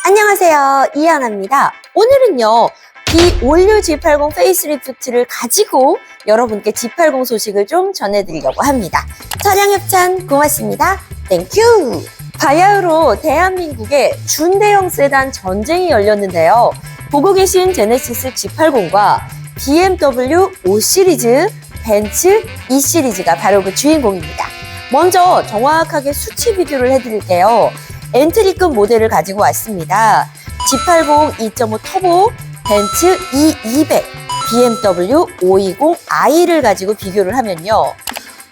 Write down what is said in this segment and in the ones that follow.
안녕하세요, 이하나입니다. 오늘은요, 비올류 G80 페이스리프트를 가지고 여러분께 G80 소식을 좀 전해드리려고 합니다. 차량 협찬 고맙습니다. 땡큐! 바야흐로 대한민국의 준대형 세단 전쟁이 열렸는데요. 보고 계신 제네시스 G80과 BMW 5시리즈, 벤츠 2시리즈가 바로 그 주인공입니다. 먼저 정확하게 수치 비교를 해드릴게요. 엔트리급 모델을 가지고 왔습니다. G80 2.5 터보, 벤츠 E200, BMW 520i를 가지고 비교를 하면요.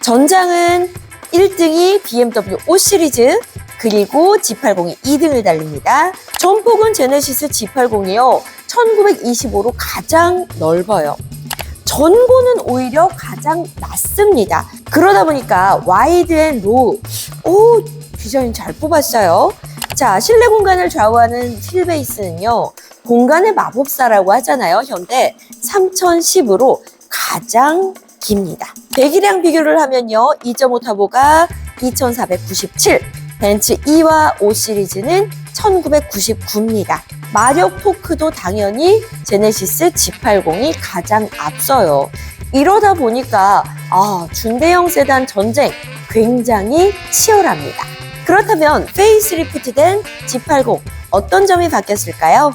전장은 1등이 BMW 5시리즈, 그리고 G80이 2등을 달립니다. 전폭은 제네시스 G80이요. 1925로 가장 넓어요. 전고는 오히려 가장 낮습니다. 그러다 보니까 와이드 앤 로우, 디자인 잘 뽑았어요. 자, 실내 공간을 좌우하는 휠베이스는요. 공간의 마법사라고 하잖아요. 현대 3010으로 가장 깁니다. 배기량 비교를 하면요. 2.5 터보가 2497, 벤츠 E와 5 시리즈는 1999입니다. 마력 토크도 당연히 제네시스 G80이 가장 앞서요. 이러다 보니까 준대형 세단 전쟁 굉장히 치열합니다. 그렇다면 페이스리프트된 G80 어떤 점이 바뀌었을까요?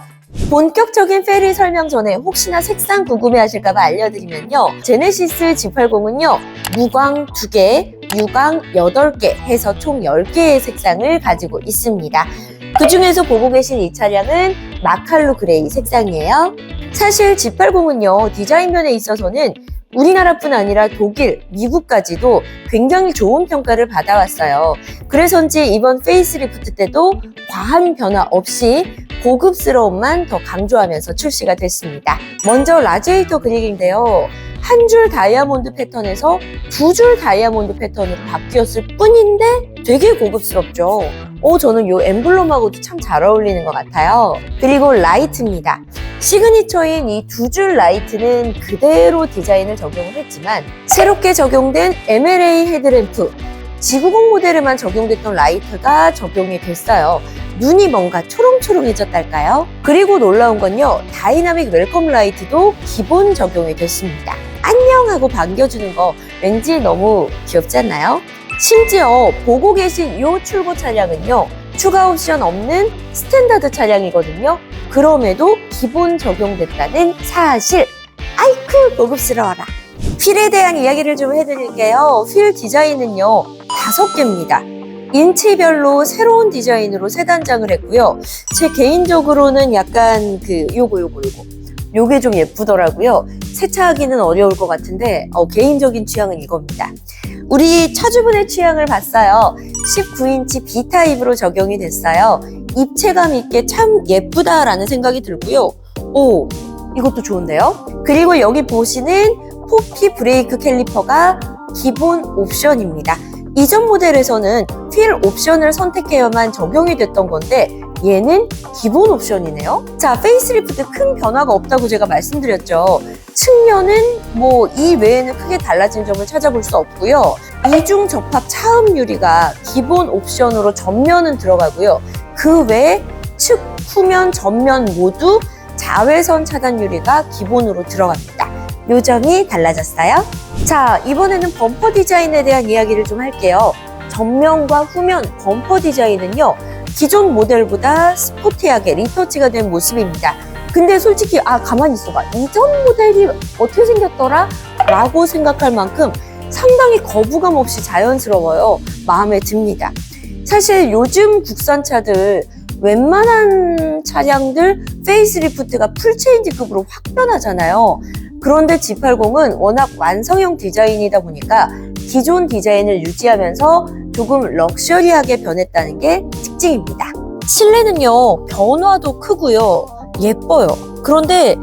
본격적인 페리 설명 전에 혹시나 색상 궁금해하실까봐 알려드리면요. 제네시스 G80은요. 무광 2개, 유광 8개 해서 총 10개의 색상을 가지고 있습니다. 그 중에서 보고 계신 이 차량은 마칼루 그레이 색상이에요. 사실 G80은요. 디자인 면에 있어서는 우리나라뿐 아니라 독일, 미국까지도 굉장히 좋은 평가를 받아왔어요. 그래서인지 이번 페이스리프트 때도 과한 변화 없이 고급스러움만 더 강조하면서 출시가 됐습니다. 먼저 라지에이터 그릴인데요. 한 줄 다이아몬드 패턴에서 두 줄 다이아몬드 패턴으로 바뀌었을 뿐인데 되게 고급스럽죠. 저는 이 엠블럼하고도 참 잘 어울리는 것 같아요. 그리고 라이트입니다. 시그니처인 이 두 줄 라이트는 그대로 디자인을 적용을 했지만 새롭게 적용된 MLA 헤드램프, G90 모델에만 적용됐던 라이트가 적용이 됐어요. 눈이 뭔가 초롱초롱해졌달까요? 그리고 놀라운 건요. 다이나믹 웰컴 라이트도 기본 적용이 됐습니다. 안녕 하고 반겨주는 거 왠지 너무 귀엽지 않나요? 심지어 보고 계신 이 출고 차량은요. 추가 옵션 없는 스탠다드 차량이거든요. 그럼에도 기본 적용됐다는 사실. 아이쿠 고급스러워라. 휠에 대한 이야기를 좀 해드릴게요. 휠 디자인은요. 5개입니다. 인치별로 새로운 디자인으로 세 단장을 했고요. 제 개인적으로는 약간 요게 좀 예쁘더라고요. 세차하기는 어려울 것 같은데 개인적인 취향은 이겁니다. 우리 차주분의 취향을 봤어요. 19인치 B타입으로 적용이 됐어요. 입체감 있게 참 예쁘다라는 생각이 들고요. 이것도 좋은데요? 그리고 여기 보시는 포피 브레이크 캘리퍼가 기본 옵션입니다. 이전 모델에서는 휠 옵션을 선택해야만 적용이 됐던 건데 얘는 기본 옵션이네요. 자, 페이스리프트 큰 변화가 없다고 제가 말씀드렸죠. 측면은 이 외에는 크게 달라진 점을 찾아볼 수 없고요. 이중 접합 차음 유리가 기본 옵션으로 전면은 들어가고요. 그 외에 측, 후면, 전면 모두 자외선 차단 유리가 기본으로 들어갑니다. 요 점이 달라졌어요. 자, 이번에는 범퍼 디자인에 대한 이야기를 좀 할게요. 전면과 후면 범퍼 디자인은요. 기존 모델보다 스포티하게 리터치가 된 모습입니다. 근데 솔직히 가만히 있어봐. 이전 모델이 어떻게 생겼더라? 라고 생각할 만큼 상당히 거부감 없이 자연스러워요. 마음에 듭니다. 사실 요즘 국산차들 웬만한 차량들 페이스리프트가 풀체인지급으로 확 변하잖아요. 그런데 G80은 워낙 완성형 디자인이다 보니까 기존 디자인을 유지하면서 조금 럭셔리하게 변했다는 게 특징입니다. 실내는요, 변화도 크고요, 예뻐요. 그런데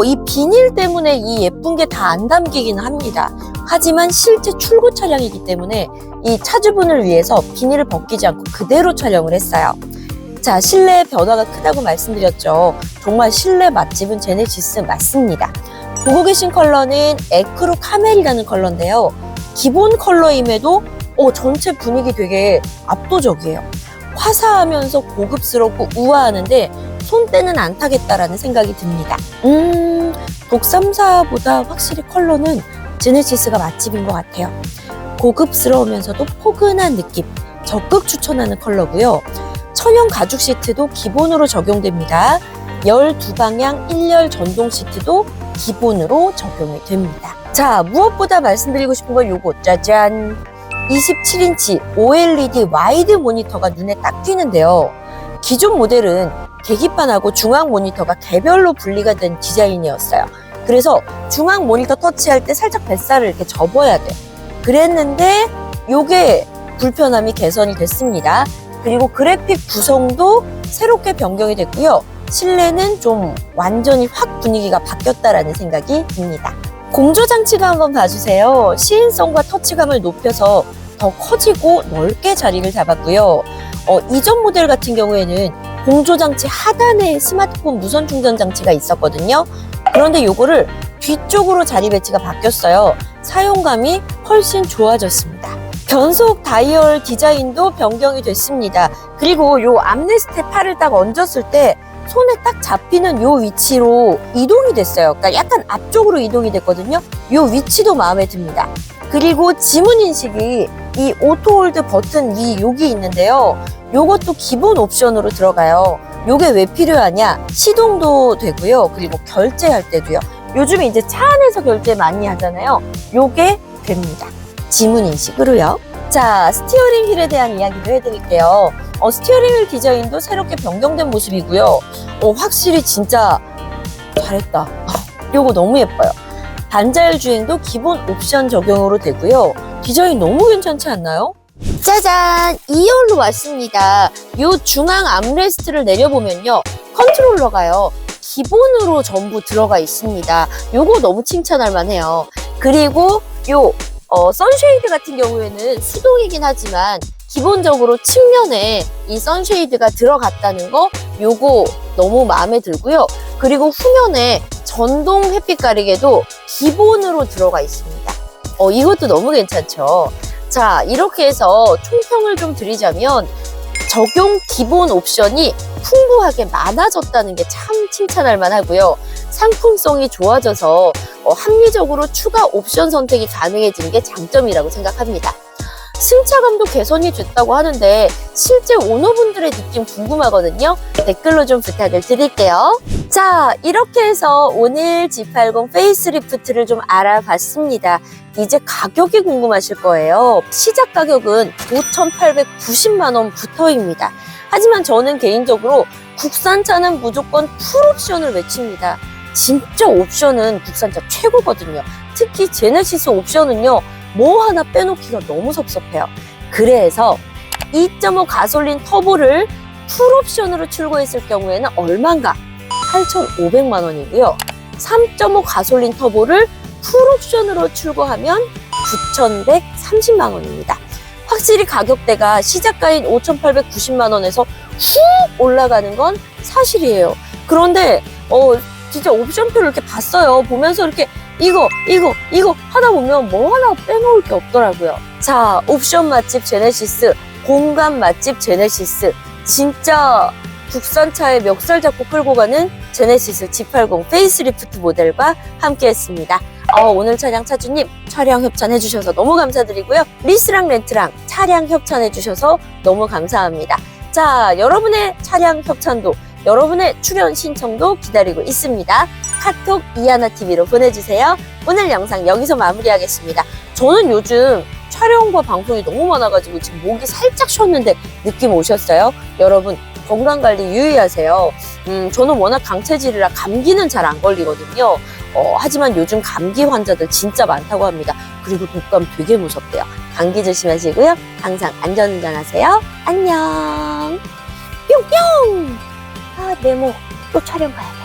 이 비닐 때문에 이 예쁜 게 다 안 담기긴 합니다. 하지만 실제 출고 차량이기 때문에 이 차주분을 위해서 비닐을 벗기지 않고 그대로 촬영을 했어요. 자, 실내 변화가 크다고 말씀드렸죠. 정말 실내 맛집은 제네시스 맞습니다. 보고 계신 컬러는 에크로 카멜이라는 컬러인데요. 기본 컬러임에도 전체 분위기 되게 압도적이에요. 화사하면서 고급스럽고 우아하는데 손때는 안 타겠다라는 생각이 듭니다. 독삼사보다 확실히 컬러는 제네시스가 맛집인 것 같아요. 고급스러우면서도 포근한 느낌, 적극 추천하는 컬러고요. 천연 가죽 시트도 기본으로 적용됩니다. 12방향 1열 전동 시트도 기본으로 적용이 됩니다. 자, 무엇보다 말씀드리고 싶은 건 요거, 짜잔! 27인치 OLED 와이드 모니터가 눈에 딱 띄는데요. 기존 모델은 계기판하고 중앙 모니터가 개별로 분리가 된 디자인이었어요. 그래서 중앙 모니터 터치할 때 살짝 뱃살을 이렇게 접어야 돼. 그랬는데 요게 불편함이 개선이 됐습니다. 그리고 그래픽 구성도 새롭게 변경이 됐고요. 실내는 좀 완전히 확 분위기가 바뀌었다라는 생각이 듭니다. 공조 장치도 한번 봐주세요. 시인성과 터치감을 높여서 더 커지고 넓게 자리를 잡았고요. 이전 모델 같은 경우에는 공조 장치 하단에 스마트폰 무선 충전 장치가 있었거든요. 그런데 요거를 뒤쪽으로 자리 배치가 바뀌었어요. 사용감이 훨씬 좋아졌습니다. 변속 다이얼 디자인도 변경이 됐습니다. 그리고 요 암레스트에 팔을 딱 얹었을 때 손에 딱 잡히는 요 위치로 이동이 됐어요. 그러니까 약간 앞쪽으로 이동이 됐거든요. 요 위치도 마음에 듭니다. 그리고 지문 인식이 이 오토홀드 버튼 위 여기 있는데요. 요것도 기본 옵션으로 들어가요. 요게 왜 필요하냐? 시동도 되고요. 그리고 결제할 때도요. 요즘에 이제 차 안에서 결제 많이 하잖아요. 요게 됩니다. 지문 인식으로요. 자, 스티어링 휠에 대한 이야기도 해드릴게요. 스티어링 휠 디자인도 새롭게 변경된 모습이고요. 확실히 진짜 잘했다. 요거 너무 예뻐요. 반자율 주행도 기본 옵션 적용으로 되고요. 디자인 너무 괜찮지 않나요? 짜잔! 2열로 왔습니다. 요 중앙 암레스트를 내려보면요. 컨트롤러가요. 기본으로 전부 들어가 있습니다. 요거 너무 칭찬할 만해요. 그리고 요 선쉐이드 같은 경우에는 수동이긴 하지만 기본적으로 측면에 이 선쉐이드가 들어갔다는 거 요거 너무 마음에 들고요. 그리고 후면에 전동 햇빛 가리개도 기본으로 들어가 있습니다. 이것도 너무 괜찮죠. 자, 이렇게 해서 총평을 좀 드리자면 적용 기본 옵션이 풍부하게 많아졌다는 게 참 칭찬할 만하고요. 상품성이 좋아져서 합리적으로 추가 옵션 선택이 가능해진 게 장점이라고 생각합니다. 승차감도 개선이 됐다고 하는데 실제 오너분들의 느낌 궁금하거든요. 댓글로 좀 부탁을 드릴게요. 자, 이렇게 해서 오늘 G80 페이스리프트를 좀 알아봤습니다. 이제 가격이 궁금하실 거예요. 시작 가격은 5,890만 원부터입니다. 하지만 저는 개인적으로 국산차는 무조건 풀옵션을 외칩니다. 진짜 옵션은 국산차 최고거든요. 특히 제네시스 옵션은요. 뭐 하나 빼놓기가 너무 섭섭해요. 그래서 2.5 가솔린 터보를 풀옵션으로 출고했을 경우에는 얼마인가? 8,500만 원이고요. 3.5 가솔린 터보를 풀옵션으로 출고하면 9,130만 원입니다. 확실히 가격대가 시작가인 5,890만 원에서 훅 올라가는 건 사실이에요. 그런데 진짜 옵션표를 이렇게 봤어요. 보면서 이렇게 이거 하다 보면 뭐 하나 빼놓을 게 없더라고요. 자, 옵션 맛집 제네시스, 공간 맛집 제네시스, 진짜 국산차의 멱살 잡고 끌고 가는 제네시스 G80 페이스리프트 모델과 함께 했습니다. 오늘 차량 차주님 차량 협찬해주셔서 너무 감사드리고요. 리스랑 렌트랑 차량 협찬해주셔서 너무 감사합니다. 자, 여러분의 차량 협찬도, 여러분의 출연 신청도 기다리고 있습니다. 카톡 이하나TV로 보내주세요. 오늘 영상 여기서 마무리하겠습니다. 저는 요즘 촬영과 방송이 너무 많아가지고 지금 목이 살짝 쉬었는데 느낌 오셨어요? 여러분 건강관리 유의하세요. 저는 워낙 강체질이라 감기는 잘 안 걸리거든요. 하지만 요즘 감기 환자들 진짜 많다고 합니다. 그리고 독감 되게 무섭대요. 감기 조심하시고요. 항상 안전운전하세요. 안녕. 뿅뿅. 내 목 또 촬영 가야 돼.